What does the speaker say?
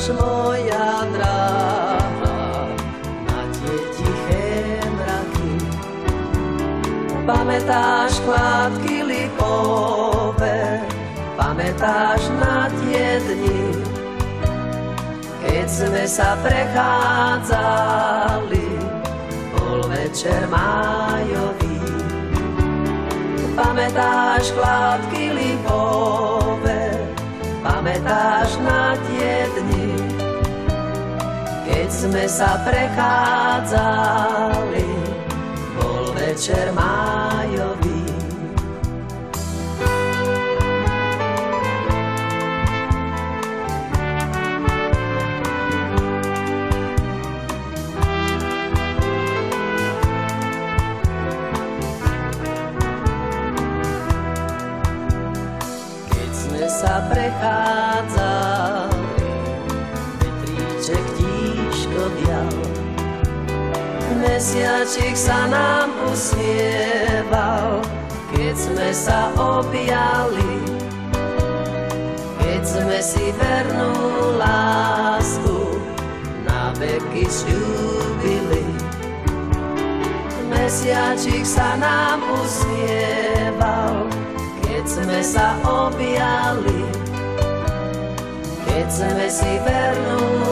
Pamätáš, moja dráha, na tie tiché mraky? Pamätáš chládky lipové? Pamätáš na tie dni, keď sme sa prechádzali, bol večer májový? Pamätáš chládky lipové? Pamätáš na tie dni, keď sme sa prechádzali, bol večer májový? Sa prechádzali, vetríček tížko vial, mesiačik sa nám usmieval, keď sme sa objali, keď sme si vernú lásku na veky sľúbili. Mesiačik sa nám usmieval, keď sme sa objali, keď sme si vernú